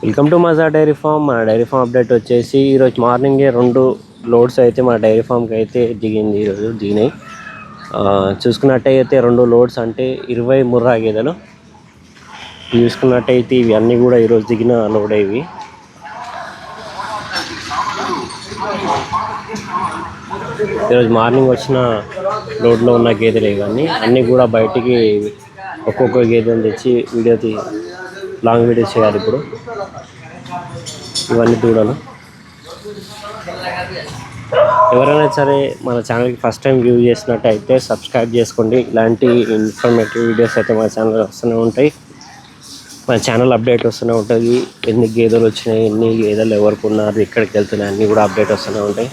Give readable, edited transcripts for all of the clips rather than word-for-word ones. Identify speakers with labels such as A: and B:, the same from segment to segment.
A: Welcome to మజా dairy farm. మన dairy farm update వచ్చేసి ఈరోజు మార్నింగే 2 లోడ్స్ అయితే మన డైరీ ఫామ్కి అయితే దిగింది. ఈరోజు దిగినాయి. చూసుకున్నట్టయితే 2 లోడ్స్ అంటే 20 ముర్రా గేదెలు. చూసుకున్నట్టయితే ఇవి అన్నీ కూడా ఈరోజు దిగిన లోడ్ ఇవి. ఈరోజు మార్నింగ్ వచ్చిన లోడ్లో ఉన్న గేదెలు ఇవన్నీ అన్నీ కూడా బయటికి ఒక్కొక్క గేదెని తెచ్చి లాంగ్ వీడియో చేయాలి. ఇప్పుడు ఇవన్నీ దూడలు. ఎవరైనా సరే మన ఛానల్కి ఫస్ట్ టైం వ్యూ చేసినట్టయితే సబ్స్క్రైబ్ చేసుకోండి. ఇలాంటి ఇన్ఫర్మేటివ్ వీడియోస్ అయితే మన ఛానల్ వస్తూనే ఉంటాయి. మన ఛానల్ అప్డేట్ వస్తూనే ఉంటుంది. ఎన్ని గేదెలు వచ్చినాయి, ఎన్ని గేదెలు ఎవరికి ఉన్నారు, ఎక్కడికి వెళ్తున్నాయి అన్నీ కూడా అప్డేట్ వస్తూనే ఉంటాయి.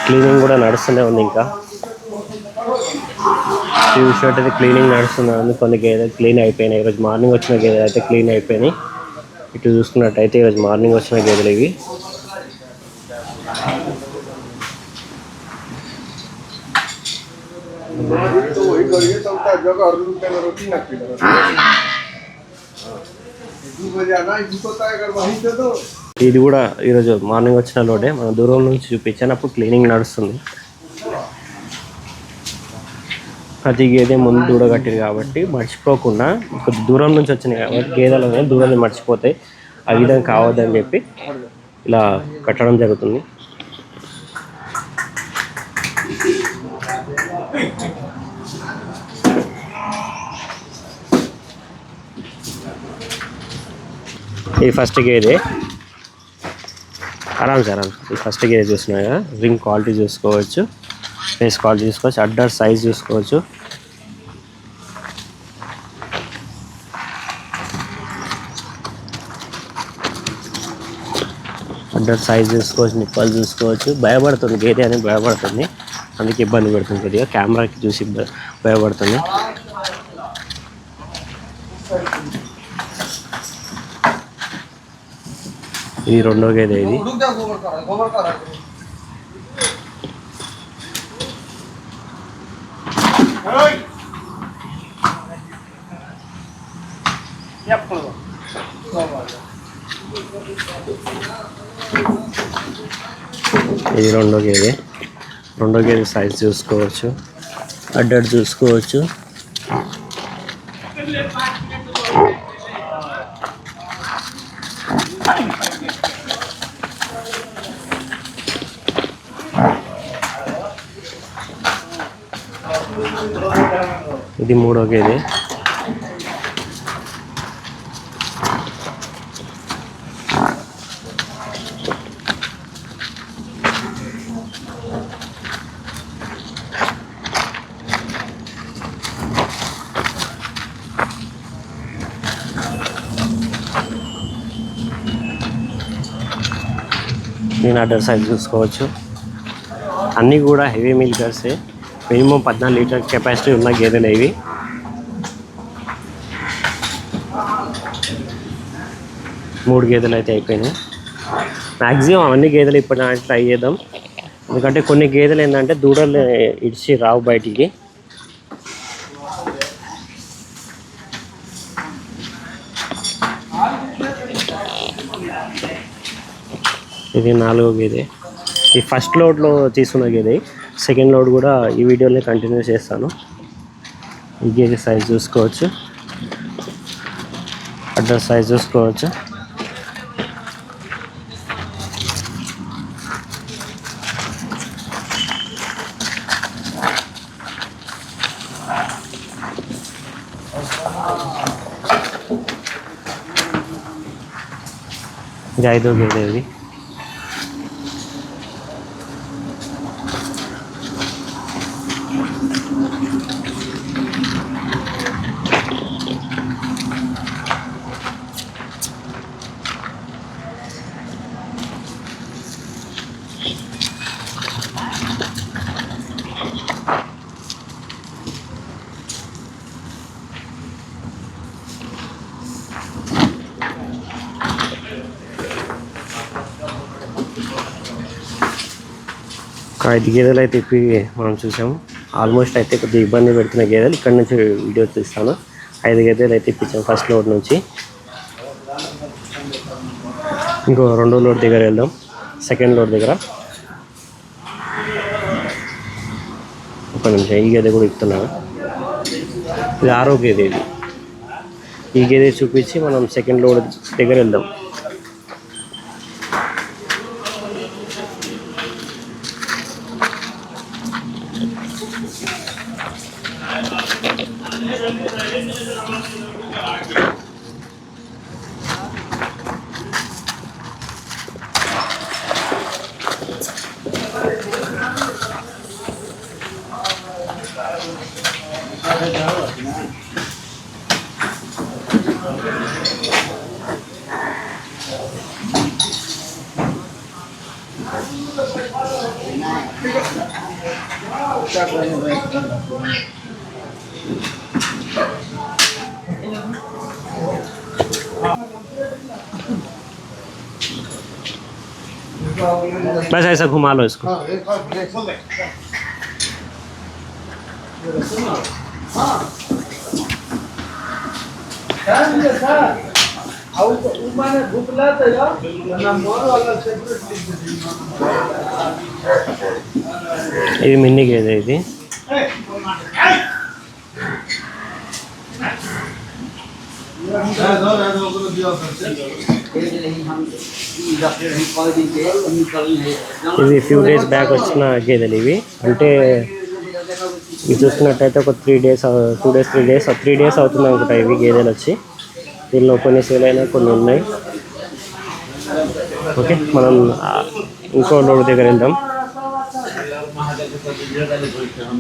A: క్లీనింగ్ కూడా నడుస్తూనే ఉంది. ఇంకా చూసినట్టయితే క్లీనింగ్ నడుస్తుంది. కొన్ని గేదెలు క్లీన్ అయిపోయినాయి. ఈరోజు మార్నింగ్ వచ్చిన గేదెలు అయితే క్లీన్ అయిపోయినాయి. ఇటు చూసుకున్నట్టయితే ఈరోజు మార్నింగ్ వచ్చిన గేదెలు ఇవి. ఇది కూడా ఈరోజు మార్నింగ్ వచ్చిన లోడే. మనం దూరం నుంచి చూపించాను. అప్పుడు క్లీనింగ్ నడుస్తుంది. ప్రతి గేదె ముందు దూడ కట్టిరు కాబట్టి మర్చిపోకుండా కొద్ది దూరం నుంచి వచ్చినాయి కాబట్టి గేదెలు దూరాన్ని మర్చిపోతాయి. ఆ విధంగా కావద్దని చెప్పి ఇలా కట్టడం జరుగుతుంది. ఇది ఫస్ట్ గేదె. ఆరామ్ ఈ ఫస్ట్ గేదె చూస్తున్నాయి కదా. రింగ్ క్వాలిటీ చూసుకోవచ్చు, ఫేస్ క్వాలిటీ చూసుకోవచ్చు, అడ్డర్ సైజ్ చూసుకోవచ్చు. అడ్డర్ సైజ్ చూసుకోవచ్చు, నిప్పలు చూసుకోవచ్చు. భయపడుతుంది గేదె అని భయపడుతుంది, అందుకే ఇబ్బంది పెడుతుంది కొద్దిగా. కెమెరాకి చూసి భయపడుతుంది. ఇది రెండో గేదె. ఇది రెండో గేదె. రెండో గేదె సైజ్ చూసుకోవచ్చు, అడ్డర్ చూసుకోవచ్చు. ఇది మూడో గేదె. దీని అడ్డర్ సైజ్ చూసుకోవచ్చు. అన్నీ కూడా హెవీ మిల్కర్సే. మినిమం 14 లీటర్ కెపాసిటీ ఉన్న గేదెలు ఇవి. మూడు గేదెలు అయితే అయిపోయినాయి. మ్యాక్సిమం అవన్నీ గేదెలు ఇప్పుడు ట్రై చేద్దాం. ఎందుకంటే కొన్ని గేదెలు ఏంటంటే దూడలు ఇడిచి రావు బయటికి. ఇది నాలుగో గేదె. ఈ ఫస్ట్ లోడ్లో తీసుకున్న గేదె. సెకండ్ లోడ్ కూడా ఈ వీడియోని కంటిన్యూ చేస్తాను. ఈ గేదె సైజ్ చూసుకోవచ్చు, అడ్రస్ సైజ్ చూసుకోవచ్చు. ఇది ఐదో గేదె. ఇది ఒక 5 గేదెలు అయితే ఇప్పి మనం చూసాము. ఆల్మోస్ట్ అయితే కొద్దిగా ఇబ్బంది పెడుతున్న గేదెలు ఇక్కడ నుంచి వీడియో తీస్తాను. 5 గేదెలు అయితే ఇప్పించాము ఫస్ట్ లోడ్ నుంచి. ఇంకో రెండో లోడ్ దగ్గర వెళ్దాం. సెకండ్ లోడ్ దగ్గర ఒక నిమిషం, ఈ గేదె కూడా ఇస్తున్నాను. ఇది 6వ గేదె. ఇది ఈ గేదె చూపించి మనం సెకండ్ లోడ్ దగ్గర వెళ్దాం. बस ऐसा घुमा लो इसको. ఇది మిన్ని గేదె. ఇది ఇది ఫ్యూ డేస్ బ్యాక్ వచ్చిన గేదెలు ఇవి. అంటే ఇవి చూసుకున్నట్టయితే ఒక 3 days 2 days 3 days అవుతుంది అనుకుంటా ఇవి గేదెలు వచ్చి. దీనిలో కొన్ని సేల్ అయినా కొన్ని ఉన్నాయి. ఓకే, మనం ఇంకో లోడ్ దగ్గర వెళ్దాం.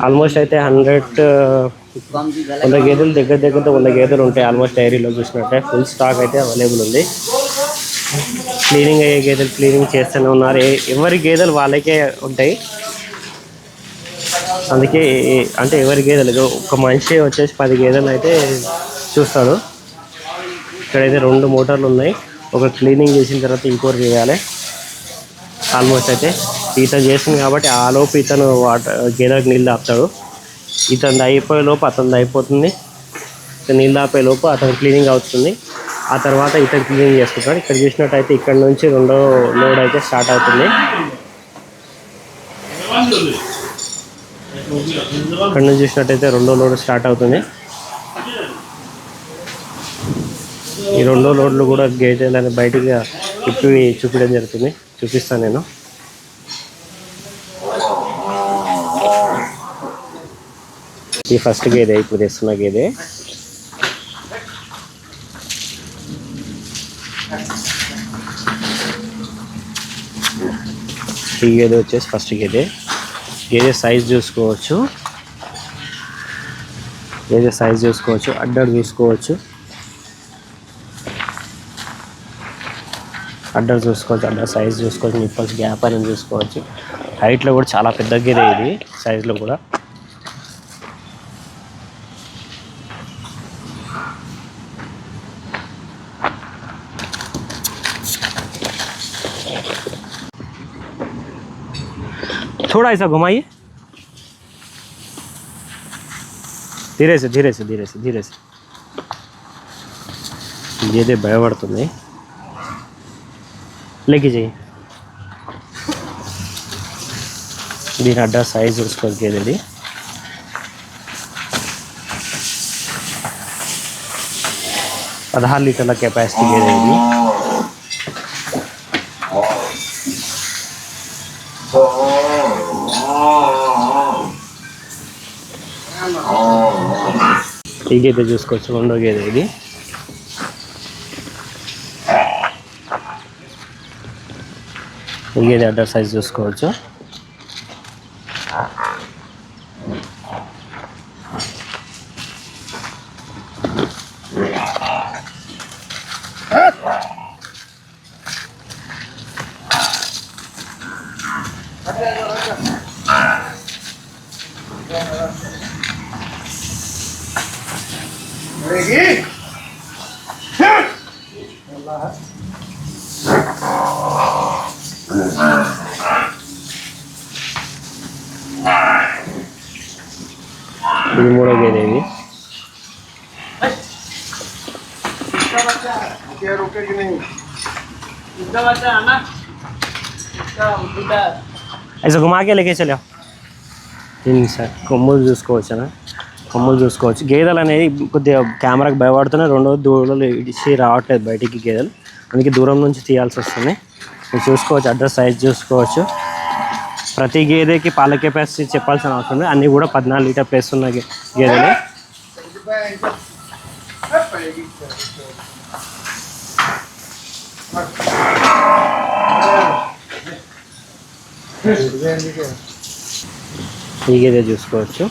A: ఆల్మోస్ట్ అయితే 100 గేదెలు దగ్గర 100 గేదెలు ఉంటాయి ఆల్మోస్ట్ డైరీలో చూసినట్టే. ఫుల్ స్టాక్ అయితే అవైలబుల్ ఉంది. క్లీనింగ్ అయ్యే గేదెలు క్లీనింగ్ చేస్తూనే ఉన్నారు. ఎవరి గేదెలు వాళ్ళకే ఉంటాయి. అందుకే అంటే ఎవరి గేదెలు ఒక మనిషి వచ్చేసి 10 గేదెలు అయితే చూస్తాడు. ఇక్కడైతే 2 మోటార్లు ఉన్నాయి. ఒక క్లీనింగ్ చేసిన తర్వాత ఇంకోటి చేయాలి. ఆల్మోస్ట్ అయితే ఇతను చేస్తుంది కాబట్టి ఆ లోపు ఇతను గేదెలకు నీళ్ళు ఆపుతాడు. ఇతను అయిపోయే లోపు అతను అయిపోతుంది. నీళ్ళు ఆపే లోపు అతను క్లీనింగ్ అవుతుంది. ఆ తర్వాత ఇతను క్లీనింగ్ చేసుకుంటాడు. ఇక్కడ చూసినట్టయితే ఇక్కడ నుంచి రెండో లోడ్ అయితే స్టార్ట్ అవుతుంది. ఇక్కడ నుంచి చూసినట్టయితే రెండో లోడ్ స్టార్ట్ అవుతుంది. ఈ రెండో లోడ్లు కూడా గేదెలని బయటికి ఇప్పి చూపించడం జరుగుతుంది. చూపిస్తాను నేను. ఈ ఫస్ట్ గేదె ఇప్పుడు తెస్తున్న గేదె. ఈ గేదె వచ్చేసి ఫస్ట్ గేదె. గేదె సైజ్ చూసుకోవచ్చు. అడ్డర్ చూసుకోవచ్చు. అడ్డర్ సైజ్ చూసుకోవచ్చు. నిప్పల్స్ గ్యాప్ అని చూసుకోవచ్చు. హైట్లో కూడా చాలా పెద్ద గేదె ఇది. సైజులో కూడా थोड़ा ऐसा घुमाइए. धीरे से గేదె భయపడుతుంది. लेके जाइए. దీని అడ్డా సైజ్ చూసుకోవచ్చు. గేదెది 16 లీటర్ల కెపాసిటీ గేదె ఇది. ఈ గేదె చూసుకోవచ్చు. రెండో గేదె ఇది. ఈ గేదె అడ్డర్ సైజ్ చూసుకోవచ్చు. ఇది మూడో గేదె ఇది. ऐसे घुमा के लेके चलो సార్ కొమ్ములు చూసుకోవచ్చునా కొమ్ములు చూసుకోవచ్చు గేదెలు అనేది కొద్దిగా కెమెరాకి భయపడుతున్నాయి రెండోది దూడలు ఇడిచి రావట్లేదు బయటికి గేదెలు అందుకే దూరం నుంచి తీయాల్సి వస్తుంది మీరు చూసుకోవచ్చు అడ్రస్ సైజ్ చూసుకోవచ్చు ప్రతి గేదెకి పాల కెపాసిటీ చెప్పాల్సిన అవసరం ఉంది అన్నీ కూడా 14 లీటర్ ప్లేస్ ఉన్న గేదెలు ఈ గేదె చూసుకోవచ్చు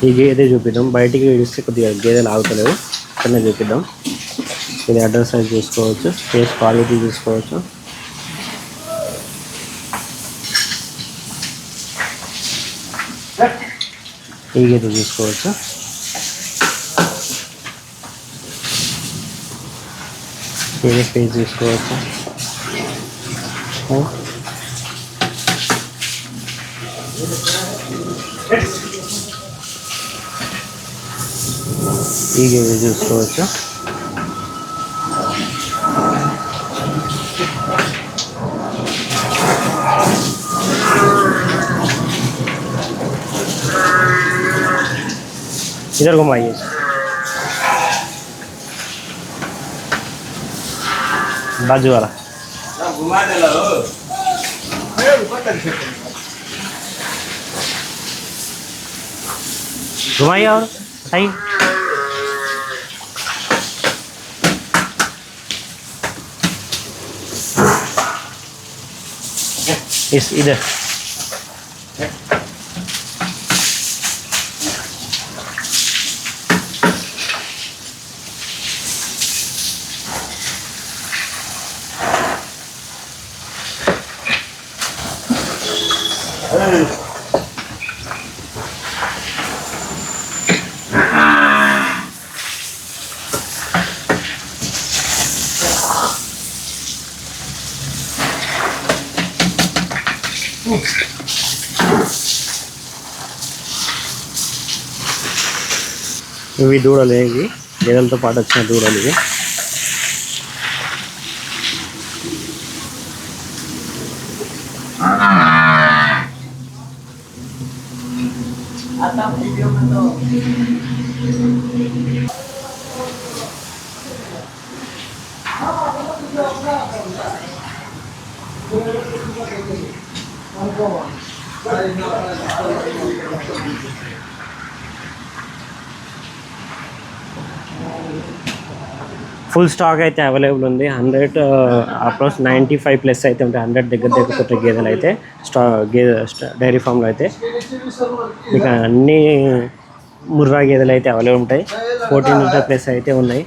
A: ఈ గేదె చూపిద్దాం బయటికి ఇస్తే కొద్దిగా గేదెలు ఆగుతలేవు ఇక్కడనే చూపిద్దాం ఇది అడ్రస్ సైజ్ చూసుకోవచ్చు ఫేస్ క్వాలిటీ చూసుకోవచ్చు ఈ గేదె చూసుకోవచ్చు గేదె ఫేస్ చూసుకోవచ్చు ఈ గేదె చూసుకోవచ్చు इधर घुमाइए बाजू वाला घुमा दे लो घुमाइए और बताइए इस इधर ఇవి దూడలు ఇవి గేదెలతో పాటు వచ్చిన దూడలు ఇవి ఫుల్ స్టాక్ అయితే అవైలబుల్ ఉంది 100 అప్రోక్స్ 95 ప్లస్ అయితే ఉంటాయి 100 దగ్గర గేదెలు అయితే డైరీ ఫామ్లో అయితే ఇక అన్ని ముర్రా గేదెలు అయితే అవైలబుల్ ఉంటాయి 14 లీటర్ ప్లస్ అయితే ఉన్నాయి